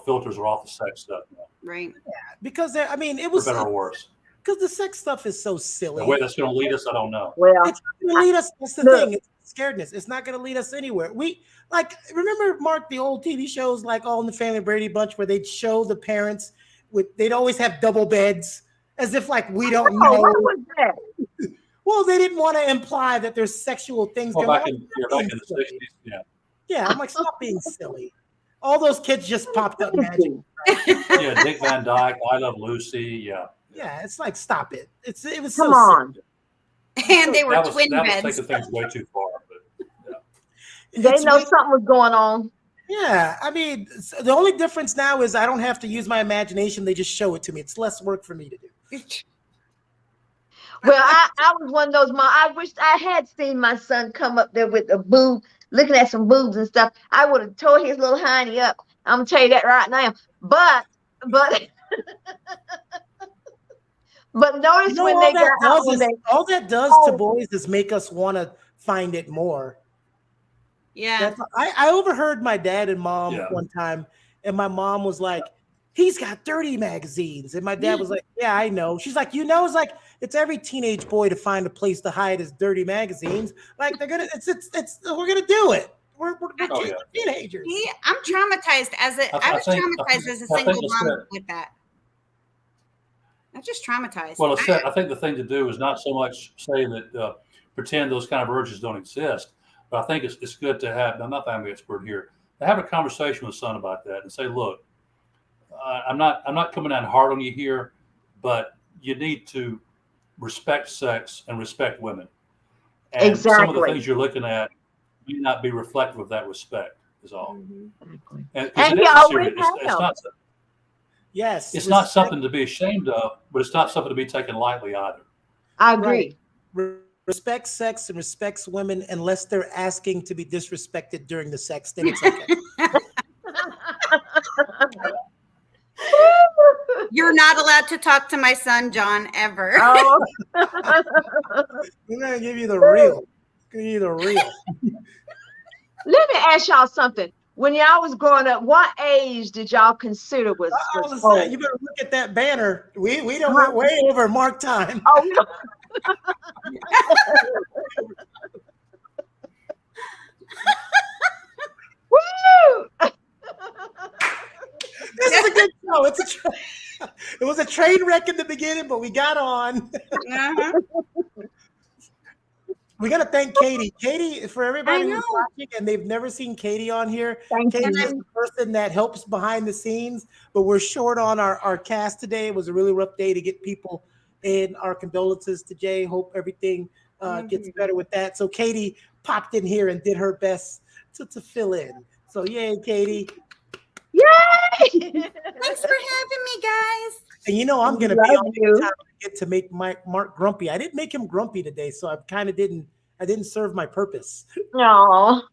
filters are off the sex stuff now. Right. Yeah, because it was for better or worse. Because the sex stuff is so silly. The way that's going to lead us, I don't know. Well, it's not going to lead us. That's the thing. It's scaredness. It's not going to lead us anywhere. Remember, Mark, the old TV shows like All in the Family, Brady Bunch, where they'd show the parents they'd always have double beds, as if like we don't know. What was that? Well, they didn't want to imply that there's sexual things going on. Back in the 60s, yeah. Yeah, I'm like, stop being silly. All those kids just popped up magic. Yeah, Dick Van Dyke, I Love Lucy, yeah. Yeah, it's like, stop it. It was Come so on. silly. And they were twin beds. That was taking things way too far. But, yeah. They know something was going on. Yeah, the only difference now is I don't have to use my imagination. They just show it to me. It's less work for me to do. Well, I was one of those moms. I wished I had seen my son come up there with a boob, looking at some boobs and stuff. I would have tore his little hiney up. I'm gonna tell you that right now. But notice when they got out, all that does to boys is make us want to find it more. Yeah. I overheard my dad and mom one time, and my mom was like, "He's got dirty magazines," and my dad was like, "Yeah, I know." She's like, it's like it's every teenage boy to find a place to hide his dirty magazines. Like we're gonna do it. We're teenagers. I'm traumatized as a single mom with that. I'm just traumatized. Well, I think the thing to do is not so much say that pretend those kind of urges don't exist, but I think it's good to have. I'm not the family expert here. To have a conversation with son about that and say, look, I'm not coming down hard on you here, but you need to respect sex and respect women. And some of the things you're looking at may not be reflective of that respect. Is all. Mm-hmm. And he always has. It's not something to be ashamed of, but it's not something to be taken lightly either. I agree. Right. Respect sex and respects women unless they're asking to be disrespected during the sex. Then it's okay. You're not allowed to talk to my son, John, ever. Oh. We're gonna give you the real. Let me ask y'all something. When y'all was growing up, what age did y'all consider was old? You better look at that banner. We don't went way over mark time. Oh, no. No, it was a train wreck in the beginning, but we got on. Uh-huh. We got to thank Katie. Katie, for everybody I who's know. watching and they've never seen Katie on here, Thank Katie you. is the person that helps behind the scenes, but we're short on our cast today. It was a really rough day to get people in. Our condolences to Jay. Hope everything gets better with that. So Katie popped in here and did her best to fill in. So yay, Katie. Yay! Thanks for having me, guys. And you know I'm gonna Love be on you. the time to get to make Mark grumpy. I didn't make him grumpy today, so I kind of didn't serve my purpose. No.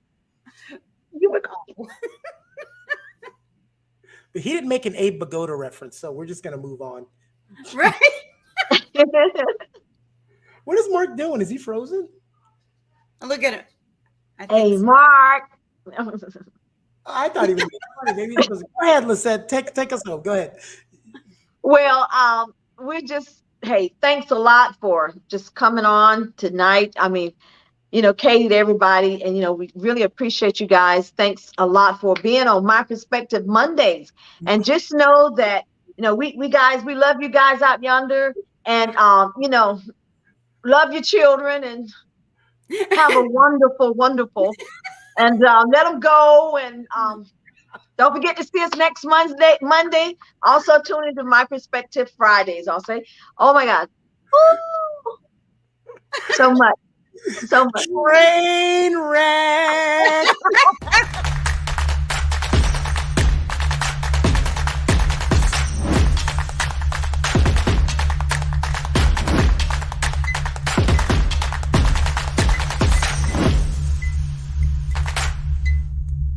You were cool. But he didn't make an Abe Vigoda reference, so we're just gonna move on. Right? What is Mark doing? Is he frozen? Look at it. I think Hey, so. Mark. I thought he was maybe he was. Go ahead, Lisette. Take us home. Go ahead. Well, we're just, hey, thanks a lot for just coming on tonight. I mean, you know, Katie, to everybody, and, you know, we really appreciate you guys. Thanks a lot for being on My Perspective Mondays. And just know that, you know, we guys, we love you guys out yonder, and, you know, love your children and have a wonderful, wonderful, and let them go. And don't forget to see us next Monday. Also tune into My Perspective Fridays. I'll say, oh my God. Woo! So much. So much. Train wreck.